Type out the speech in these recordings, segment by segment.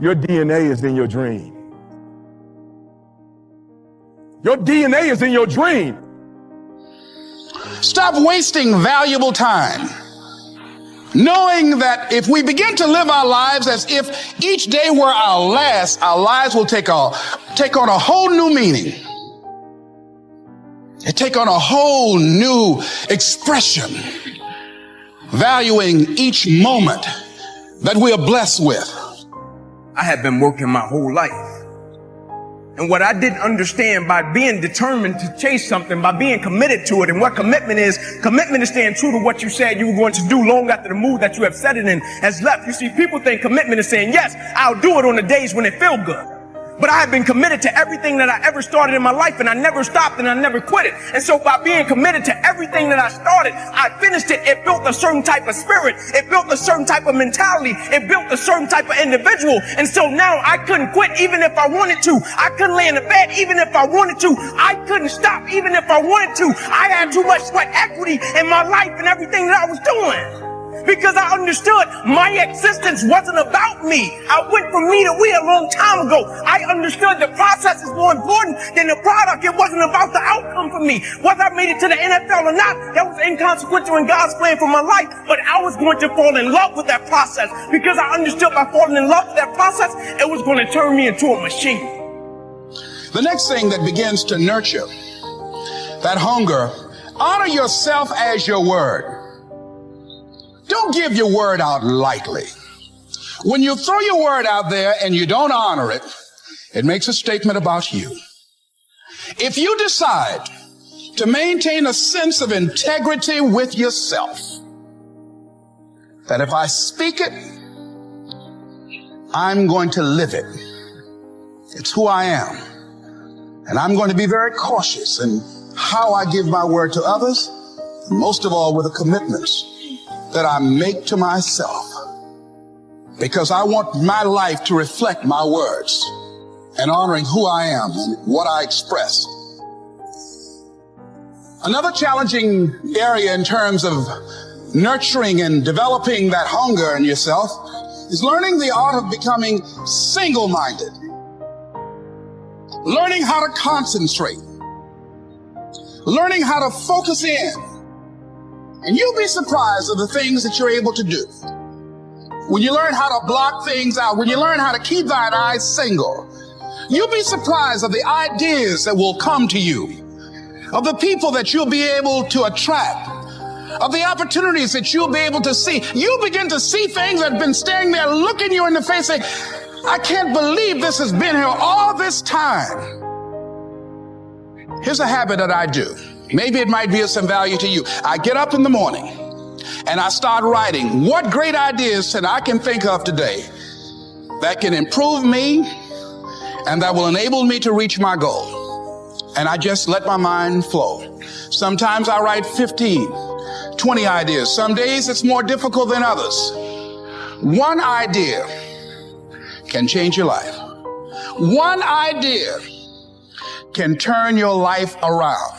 Your DNA is in your dream. Your DNA is in your dream. Stop wasting valuable time, knowing that if we begin to live our lives as if each day were our last, our lives will take on a whole new meaning. It take on a whole new expression, valuing each moment that we are blessed with. I had been working my whole life. And what I didn't understand, by being determined to chase something, by being committed to it, and what commitment is staying true to what you said you were going to do long after the mood that you have set it in has left. You see, people think commitment is saying, yes, I'll do it on the days when it feels good. But I have been committed to everything that I ever started in my life, and I never stopped and I never quit it. And so by being committed to everything that I started, I finished it. It built a certain type of spirit. It built a certain type of mentality. It built a certain type of individual. And so now I couldn't quit even if I wanted to. I couldn't lay in the bed even if I wanted to. I couldn't stop even if I wanted to. I had too much sweat equity in my life and everything that I was doing. Because I understood my existence wasn't about me. I went from me to we a long time ago. I understood the process is more important than the product. It wasn't about the outcome for me. Whether I made it to the NFL or not, that was inconsequential in God's plan for my life. But I was going to fall in love with that process, because I understood by falling in love with that process, it was going to turn me into a machine. The next thing that begins to nurture that hunger, honor yourself as your word. Don't give your word out lightly. When you throw your word out there and you don't honor it, it makes a statement about you. If you decide to maintain a sense of integrity with yourself, that if I speak it, I'm going to live it. It's who I am. And I'm going to be very cautious in how I give my word to others, and most of all with the commitments that I make to myself, because I want my life to reflect my words and honoring who I am and what I express. Another challenging area in terms of nurturing and developing that hunger in yourself is learning the art of becoming single-minded, learning how to concentrate, learning how to focus in. And you'll be surprised of the things that you're able to do. When you learn how to block things out, when you learn how to keep thine eyes single, you'll be surprised of the ideas that will come to you, of the people that you'll be able to attract, of the opportunities that you'll be able to see. You'll begin to see things that have been staring there, looking you in the face, saying, I can't believe this has been here all this time. Here's a habit that I do. Maybe it might be of some value to you. I get up in the morning and I start writing what great ideas that I can think of today that can improve me and that will enable me to reach my goal. And I just let my mind flow. Sometimes I write 15, 20 ideas. Some days it's more difficult than others. One idea can change your life. One idea can turn your life around.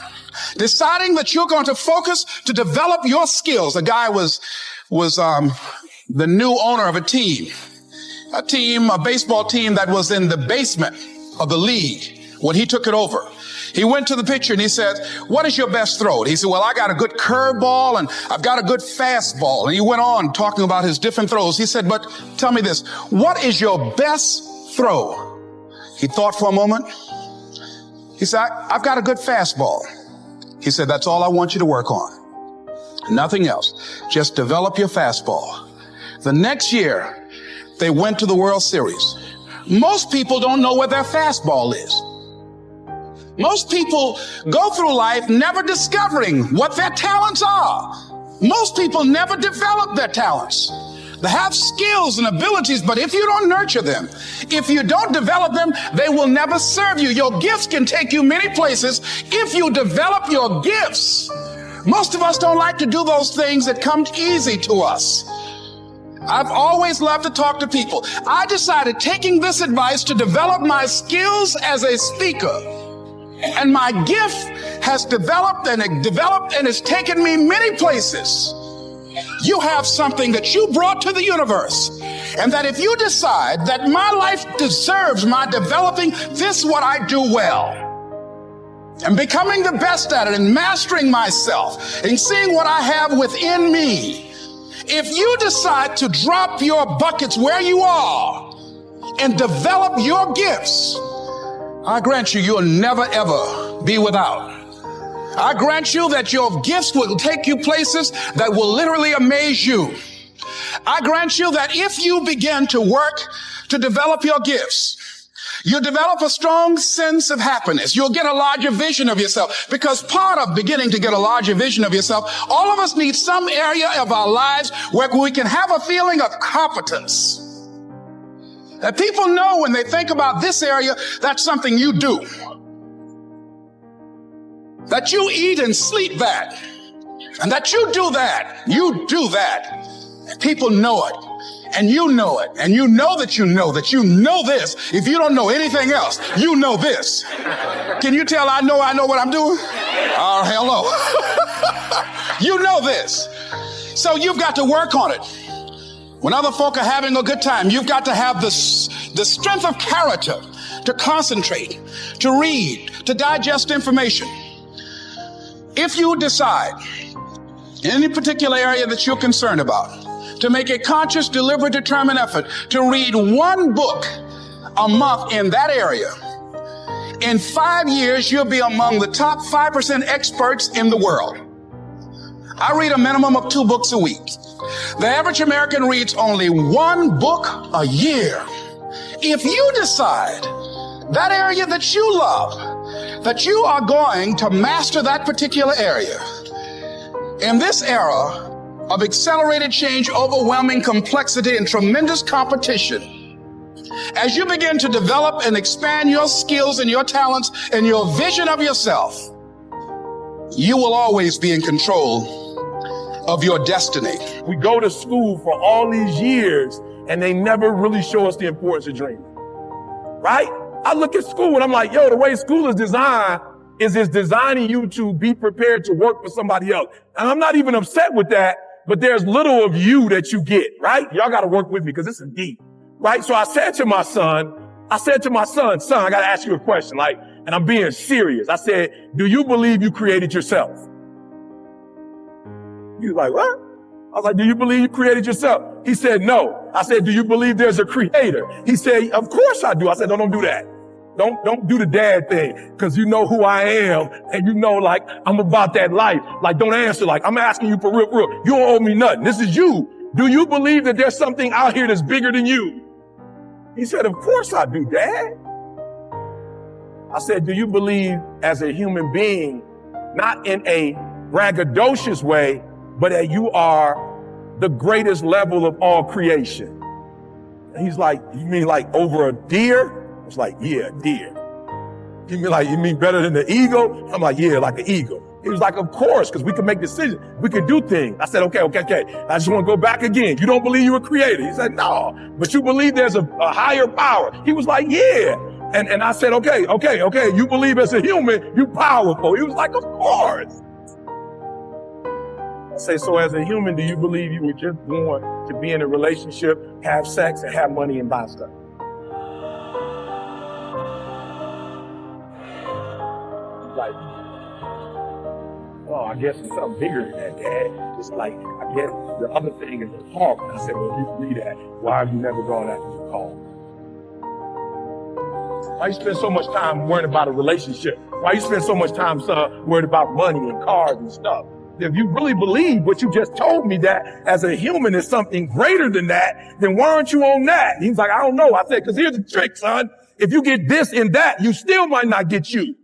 Deciding that you're going to focus to develop your skills. A guy was the new owner of a baseball team that was in the basement of the league when he took it over. He went to the pitcher and he said, what is your best throw? He said, well, I got a good curveball and I've got a good fastball. And he went on talking about his different throws. He said, but tell me this, what is your best throw? He thought for a moment. He said, I've got a good fastball. He said, that's all I want you to work on. Nothing else. Just develop your fastball. The next year, they went to the World Series. Most people don't know where their fastball is. Most people go through life never discovering what their talents are. Most people never develop their talents. They have skills and abilities, but if you don't nurture them, if you don't develop them, they will never serve you. Your gifts can take you many places if you develop your gifts. Most of us don't like to do those things that come easy to us. I've always loved to talk to people. I decided, taking this advice, to develop my skills as a speaker. And my gift has developed and it's taken me many places. You have something that you brought to the universe. And that if you decide that my life deserves my developing this what I do well, and becoming the best at it and mastering myself and seeing what I have within me, if you decide to drop your buckets where you are and develop your gifts, I grant you, you'll never ever be without. I grant you that your gifts will take you places that will literally amaze you. I grant you that if you begin to work to develop your gifts, you'll develop a strong sense of happiness. You'll get a larger vision of yourself, because part of beginning to get a larger vision of yourself, all of us need some area of our lives where we can have a feeling of competence. That people know when they think about this area, that's something you do. That you eat and sleep that. And that you do that. You do that. And people know it. And you know it. And you know that you know this. If you don't know anything else, you know this. Can you tell I know what I'm doing? Oh, hello. You know this. So you've got to work on it. When other folk are having a good time, you've got to have the strength of character to concentrate, to read, to digest information. If you decide in any particular area that you're concerned about, to make a conscious, deliberate, determined effort to read one book a month in that area, in 5 years, you'll be among the top 5% experts in the world. I read a minimum of 2 books a week. The average American reads only 1 book a year. If you decide that area that you love, that you are going to master that particular area, in this era of accelerated change, overwhelming complexity, and tremendous competition, as you begin to develop and expand your skills and your talents and your vision of yourself, you will always be in control of your destiny. We go to school for all these years and they never really show us the importance of dreaming, right? I look at school and I'm like, yo, the way school is designed is it's designing you to be prepared to work for somebody else. And I'm not even upset with that, but there's little of you that you get, right? Y'all got to work with me because this is deep, right? So I said to my son, son, I got to ask you a question, and I'm being serious. I said, do you believe you created yourself? He was like, what? I was like, do you believe you created yourself? He said, no. I said, do you believe there's a creator? He said, of course I do. I said, no, don't do that. Don't do the dad thing, because you know who I am, and you know, I'm about that life. Don't answer I'm asking you for real. You don't owe me nothing. This is you. Do you believe that there's something out here that's bigger than you? He said, of course I do, Dad. I said, do you believe as a human being, not in a braggadocious way, but that you are the greatest level of all creation? And he's like, you mean over a deer? I was like, yeah, deer. You mean better than the eagle? I'm like, yeah, like an eagle. He was like, of course, because we can make decisions. We can do things. I said, okay. I just want to go back again. You don't believe you were created? He said, no, but you believe there's a higher power. He was like, yeah. And I said, okay. You believe as a human, you powerful. He was like, of course. I say, so as a human, do you believe you were just born to be in a relationship, have sex, and have money and buy stuff? Oh, I guess it's something bigger than that, Dad. It's I guess the other thing is the call. I said, well, if you believe that, why have you never gone after the call? Why you spend so much time worrying about a relationship? Why you spend so much time, son, worried about money and cars and stuff? If you really believe what you just told me, that as a human is something greater than that, then why aren't you on that? He's like, I don't know. I said, because here's the trick, son. If you get this and that, you still might not get you.